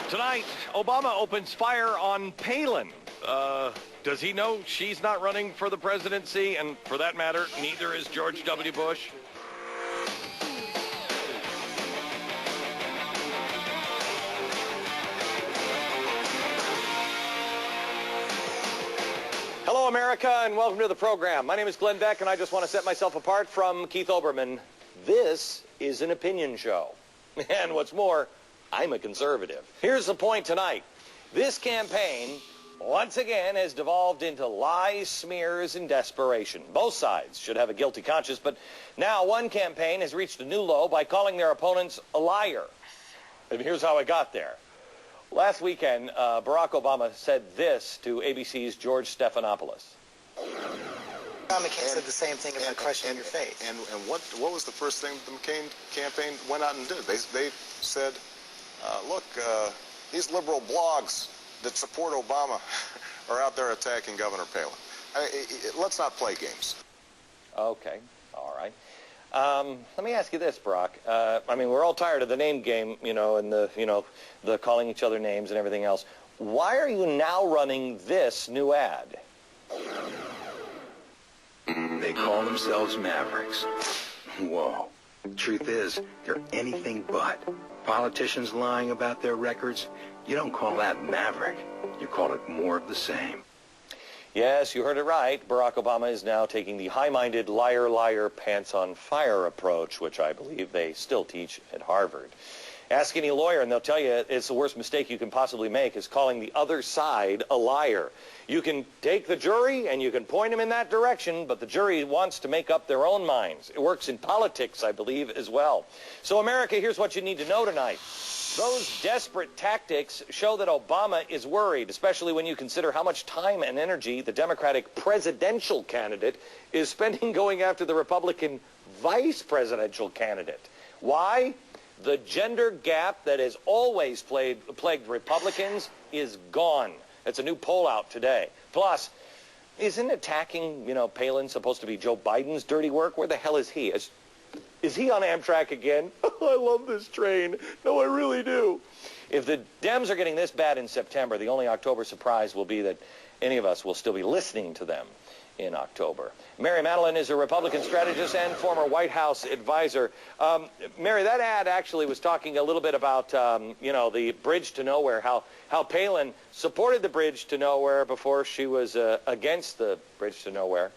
Tonight, Obama opens fire on Palin. Does he know she's not running for the presidency? And for that matter, neither is George W. Bush. Hello, America, and welcome to the program. My name is Glenn Beck, and I just want to set myself apart from Keith Olbermann. This is an opinion show. And what's more, I'm a conservative. Here's the point tonight. This campaign, once again, has devolved into lies, smears, and desperation. Both sides should have a guilty conscience, but now one campaign has reached a new low by calling their opponents a liar. And here's how I got there. Last weekend, Barack Obama said this to ABC's George Stephanopoulos. John McCain said the same thing about questioning your faith. And what was the first thing the McCain campaign went out and did? They said, look, these liberal blogs that support Obama are out there attacking Governor Palin. Let's not play games. Okay, all right. Let me ask you this, Barack. I mean, we're all tired of the name game, and the calling each other names and everything else. Why are you now running this new ad? They call themselves Mavericks. Whoa. Truth is, they're anything but. Politicians lying about their records, you don't call that maverick. You call it more of the same. Yes, you heard it right. Barack Obama is now taking the high-minded liar, liar, pants-on-fire approach, which I believe they still teach at Harvard. Ask any lawyer, and they'll tell you it's the worst mistake you can possibly make is calling the other side a liar. You can take the jury, and you can point them in that direction, but the jury wants to make up their own minds. It works in politics, I believe, as well. So, America, here's what you need to know tonight. Those desperate tactics show that Obama is worried, especially when you consider how much time and energy the Democratic presidential candidate is spending going after the Republican vice presidential candidate. Why? The gender gap that has always plagued Republicans is gone. That's a new poll out today. Plus, isn't attacking, Palin supposed to be Joe Biden's dirty work? Where the hell is he? Is he on Amtrak again? I love this train. No, I really do. If the Dems are getting this bad in September, the only October surprise will be that any of us will still be listening to them in October. Mary Madeline is a Republican strategist and former White House advisor. Mary, that ad actually was talking a little bit about, the bridge to nowhere, how Palin supported the bridge to nowhere before she was against the bridge to nowhere.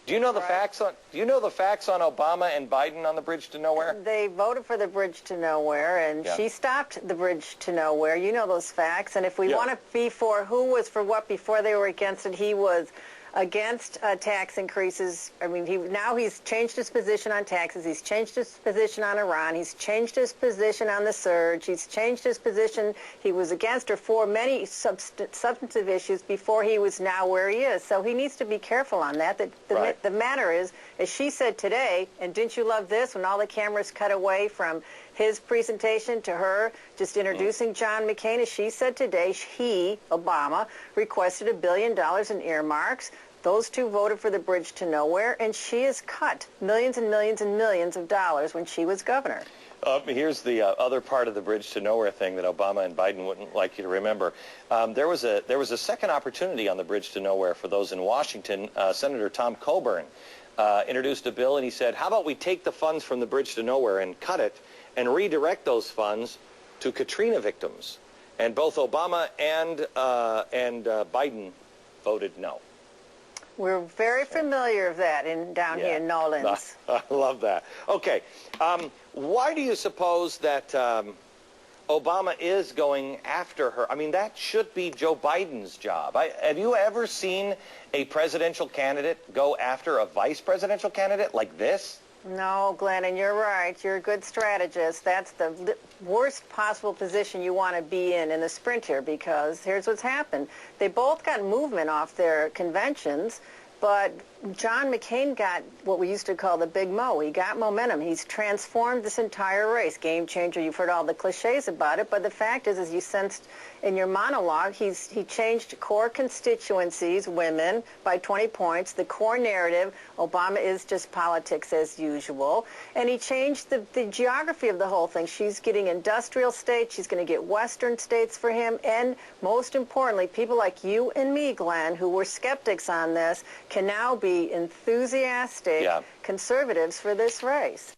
Do you know the facts on? Do you know the facts on Obama and Biden on the bridge to nowhere? They voted for the bridge to nowhere, and she stopped the bridge to nowhere. You know those facts. And if we want to be for who was for what before they were against it, he was against tax increases. I mean, now he's changed his position on taxes. He's changed his position on Iran. He's changed his position on the surge. He's changed his position. He was against or for many substantive issues before he was now where he is. So he needs to be careful on that. The matter is, as she said today, and didn't you love this when all the cameras cut away from his presentation to her, just introducing John McCain, as she said today, he, Obama, requested $1 billion in earmarks. Those two voted for the bridge to nowhere, and she has cut millions and millions and millions of dollars when she was governor. Here's the other part of the bridge to nowhere thing that Obama and Biden wouldn't like you to remember. There was a second opportunity on the bridge to nowhere for those in Washington. Senator Tom Coburn introduced a bill, and he said, how about we take the funds from the bridge to nowhere and cut it and redirect those funds to Katrina victims. And both Obama and Biden voted no. We're very familiar with that down here in Nolans. I love that. Okay, why do you suppose that Obama is going after her? I mean, that should be Joe Biden's job. Have you ever seen a presidential candidate go after a vice presidential candidate like this? No, Glenn, and you're right. You're a good strategist. That's the worst possible position you want to be in the sprint here, because here's what's happened. They both got movement off their conventions. But John McCain got what we used to call the big mo. He got momentum. He's transformed this entire race. Game changer. You've heard all the cliches about it, but the fact is, as you sensed in your monologue, he changed core constituencies, women, by 20 points. The core narrative, Obama is just politics as usual. And he changed the geography of the whole thing. She's getting industrial states. She's going to get Western states for him. And most importantly, people like you and me, Glenn, who were skeptics on this, can now be enthusiastic conservatives for this race.